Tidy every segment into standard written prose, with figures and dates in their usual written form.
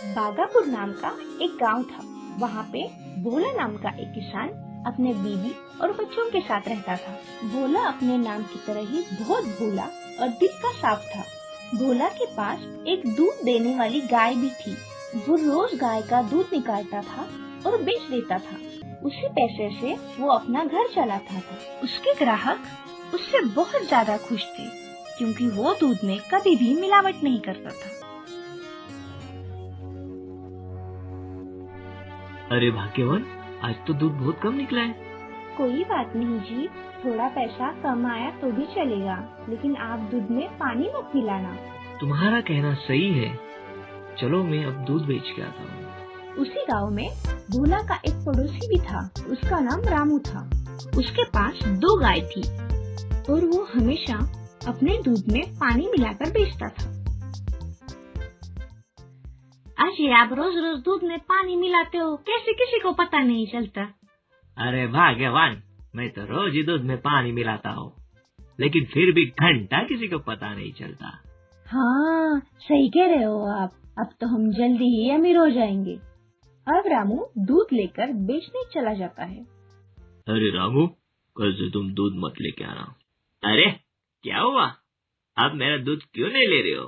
बागापुर नाम का एक गांव था। वहाँ पे भोला नाम का एक किसान अपने बीवी और बच्चों के साथ रहता था। भोला अपने नाम की तरह ही बहुत भोला और दिल का साफ था। भोला के पास एक दूध देने वाली गाय भी थी। वो रोज गाय का दूध निकालता था और बेच देता था। उसी पैसे से वो अपना घर चलाता था। उसके ग्राहक उससे बहुत ज्यादा खुश थे, क्योंकि वो दूध में कभी भी मिलावट नहीं करता था। अरे भाग्यवान, आज तो दूध बहुत कम निकला है। कोई बात नहीं जी, थोड़ा पैसा कम आया तो भी चलेगा, लेकिन आप दूध में पानी मत मिलाना। तुम्हारा कहना सही है। चलो मैं अब दूध बेच के आता हूँ। उसी गांव में भोला का एक पड़ोसी भी था। उसका नाम रामू था। उसके पास 2 गाय थी और वो हमेशा अपने दूध में पानी मिलाकर बेचता था। अजी, आप रोज रोज दूध में पानी मिलाते हो, कैसे किसी को पता नहीं चलता? अरे भाग्यवान, मैं तो रोज ही दूध में पानी मिलाता हूँ, लेकिन फिर भी घंटा किसी को पता नहीं चलता। हाँ, सही कह रहे हो आप। अब तो हम जल्दी ही अमीर हो जाएंगे। अब रामू दूध लेकर बेचने चला जाता है। अरे रामू, कल से तुम दूध मत लेके आना। अरे क्या हुआ? आप मेरा दूध क्यों नहीं ले रहे हो?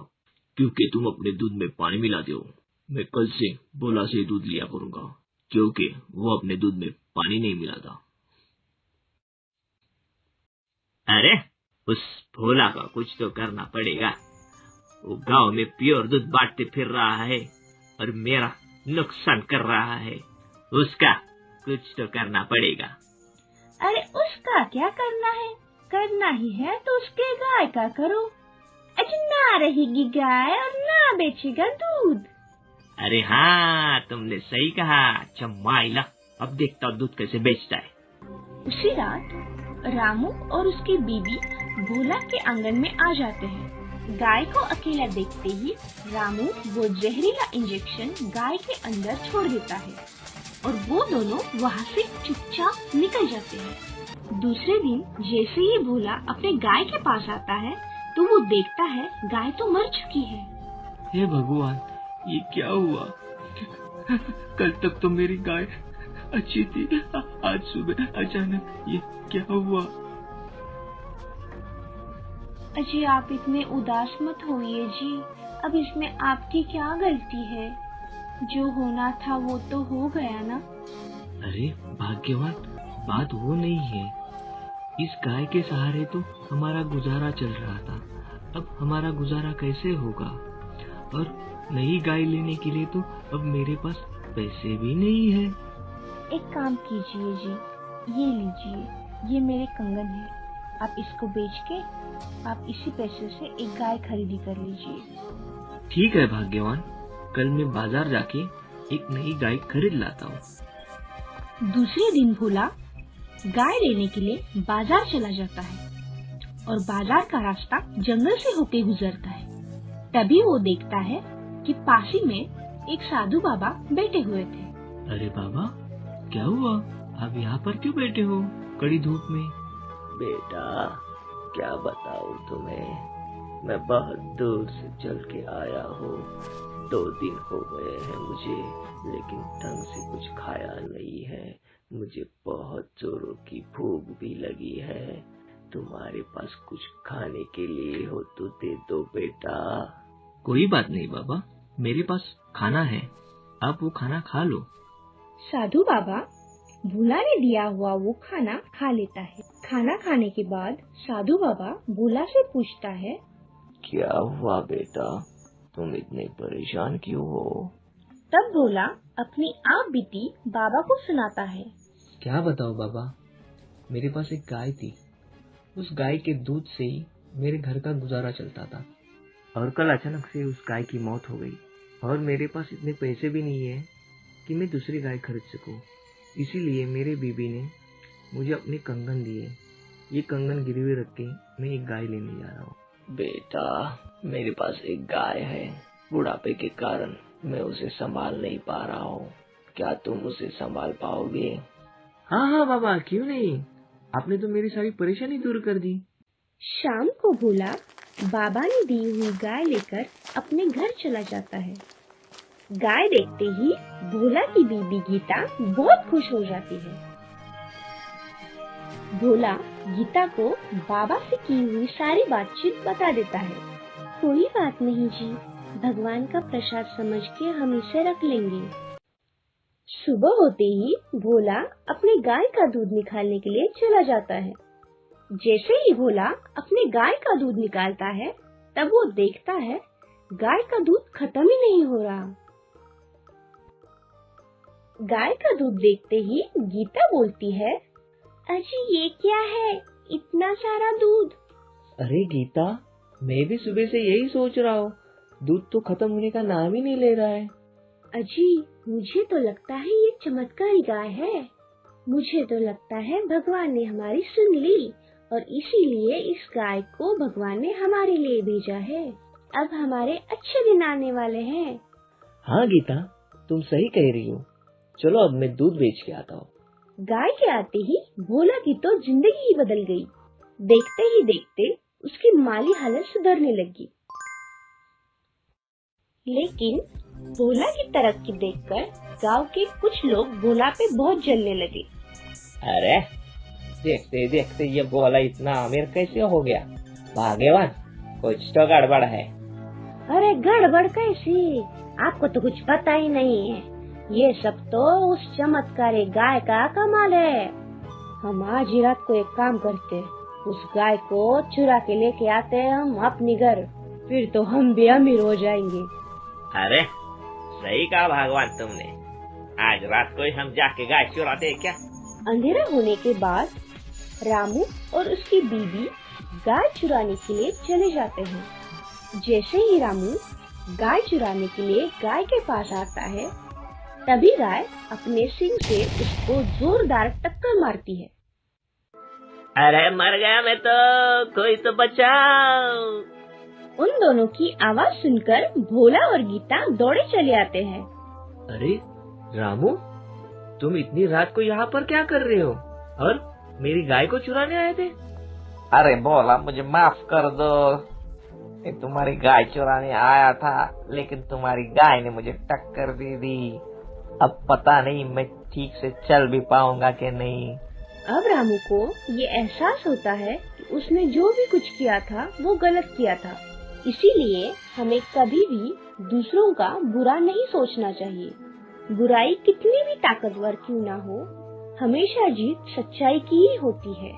क्योंकि तुम अपने दूध में पानी मिलाते हो। मैं कल से भोला से दूध लिया करूंगा, क्योंकि वो अपने दूध में पानी नहीं मिलाता। अरे उस भोला का कुछ तो करना पड़ेगा। वो गांव में प्योर दूध बांटते फिर रहा है और मेरा नुकसान कर रहा है। उसका कुछ तो करना पड़ेगा। अरे उसका क्या करना है? करना ही है तो उसके गाय का करो। अच्छा, ना रहेगी गाय और ना बेचेगा दूध। अरे हाँ, तुमने सही कहा। अच्छा माइला, अब देखता हूँ दूध कैसे बेचता है। उसी रात रामू और उसकी बीवी भोला के आंगन में आ जाते हैं। गाय को अकेला देखते ही रामू वो जहरीला इंजेक्शन गाय के अंदर छोड़ देता है और वो दोनों वहाँ से चुपचाप निकल जाते हैं। दूसरे दिन जैसे ही भोला अपने गाय के पास आता है तो वो देखता है गाय तो मर चुकी है। हे भगवान, ये क्या हुआ? कल तक तो मेरी गाय अच्छी थी, आज सुबह अचानक ये क्या हुआ? अजी, आप इतने उदास मत होइए जी। अब इसमें आपकी क्या गलती है? जो होना था वो तो हो गया ना। अरे भाग्यवान, बात वो नहीं है। इस गाय के सहारे तो हमारा गुजारा चल रहा था। अब हमारा गुजारा कैसे होगा? और नई गाय लेने के लिए तो अब मेरे पास पैसे भी नहीं है। एक काम कीजिए जी, ये लीजिए, ये मेरे कंगन है। आप इसको बेच के आप इसी पैसे से एक गाय खरीदी कर लीजिए। ठीक है भाग्यवान, कल मैं बाजार जाके एक नई गाय खरीद लाता हूँ। दूसरे दिन भोला गाय लेने के लिए बाजार चला जाता है और बाजार का रास्ता जंगल से होके गुजरता है। तभी वो देखता है कि पास ही में एक साधु बाबा बैठे हुए थे। अरे बाबा, क्या हुआ? आप यहाँ पर क्यों बैठे हो कड़ी धूप में? बेटा, क्या बताऊं तुम्हें, मैं बहुत दूर से चल के आया हूँ। 2 दिन हो गए हैं मुझे, लेकिन ढंग से कुछ खाया नहीं है। मुझे बहुत जोरों की भूख भी लगी है। तुम्हारे पास कुछ खाने के लिए हो तो दे दो बेटा। कोई बात नहीं बाबा, मेरे पास खाना है, आप वो खाना खा लो। साधु बाबा भोला ने दिया हुआ वो खाना खा लेता है। खाना खाने के बाद साधु बाबा भोला से पूछता है, क्या हुआ बेटा, तुम इतने परेशान क्यों हो? तब भोला अपनी आप बीती बाबा को सुनाता है। क्या बताओ बाबा, मेरे पास एक गाय थी। उस गाय के दूध से ही मेरे घर का गुजारा चलता था, और कल अचानक से उस गाय की मौत हो गई और मेरे पास इतने पैसे भी नहीं है कि मैं दूसरी गाय खरीद सकूं। इसीलिए मेरे बीबी ने मुझे अपने कंगन दिए। ये कंगन गिरवी रख के मैं एक गाय लेने जा रहा हूँ। बेटा, मेरे पास एक गाय है। बुढ़ापे के कारण मैं उसे संभाल नहीं पा रहा हूँ। क्या तुम उसे संभाल पाओगे? हाँ हाँ बाबा, क्यों नहीं। आपने तो मेरी सारी परेशानी दूर कर दी। शाम को भोला बाबा ने दी हुई गाय लेकर अपने घर चला जाता है। गाय देखते ही भोला की बीबी गीता बहुत खुश हो जाती है। भोला गीता को बाबा से की हुई सारी बातचीत बता देता है। कोई बात नहीं जी, भगवान का प्रसाद समझ के हम इसे रख लेंगे। सुबह होते ही भोला अपने गाय का दूध निकालने के लिए चला जाता है। जैसे ही भोला अपने गाय का दूध निकालता है, तब वो देखता है गाय का दूध खत्म ही नहीं हो रहा। गाय का दूध देखते ही गीता बोलती है, अजी ये क्या है, इतना सारा दूध। अरे गीता, मैं भी सुबह से यही सोच रहा हूँ, दूध तो खत्म होने का नाम ही नहीं ले रहा है। अजी मुझे तो लगता है ये चमत्कारी गाय है। मुझे तो लगता है भगवान ने हमारी सुन ली और इसीलिए इस गाय को भगवान ने हमारे लिए भेजा है। अब हमारे अच्छे दिन आने वाले हैं। हाँ गीता, तुम सही कह रही हो। चलो अब मैं दूध बेच के आता हूँ। गाय के आते ही भोला की तो जिंदगी ही बदल गई। देखते ही देखते उसकी माली हालत सुधरने लगी। लेकिन भोला की तरक्की देखकर गांव के कुछ लोग भोला पे बहुत जलने लगे। अरे देखते देखते ये भोला इतना अमीर कैसे हो गया? भाग्यवान, कुछ तो गड़बड़ है। अरे गड़बड़ कैसी? आपको तो कुछ पता ही नहीं है। ये सब तो उस चमत्कारी गाय का कमाल है। हम आज ही रात को एक काम करते, उस गाय को चुरा के लेके आते हैं हम अपने घर, फिर तो हम भी अमीर हो जाएंगे। अरे सही कहा भगवान तुमने, आज रात को ही हम जाके गाय चुराते हैं क्या? अंधेरा होने के बाद रामू और उसकी बीबी गाय चुराने के लिए चले जाते हैं। जैसे ही रामू गाय चुराने के लिए गाय के पास आता है, तभी गाय अपने सिंग से उसको जोरदार टक्कर मारती है। अरे मर गया मैं तो, कोई तो बचाओ। उन दोनों की आवाज सुनकर भोला और गीता दौड़े चले आते हैं। अरे रामू, तुम इतनी रात को यहाँ पर क्या कर रहे हो और मेरी गाय को चुराने आए थे? अरे भोला, मुझे माफ कर दो। मैं तुम्हारी गाय चुराने आया था, लेकिन तुम्हारी गाय ने मुझे टक्कर दे दी। अब पता नहीं मैं ठीक से चल भी पाऊंगा कि नहीं। अब रामू को ये एहसास होता है कि उसने जो भी कुछ किया था वो गलत किया था। इसीलिए हमें कभी भी दूसरों का बुरा नहीं सोचना चाहिए। बुराई कितनी भी ताकतवर क्यों ना हो, हमेशा जीत सच्चाई की ही होती है।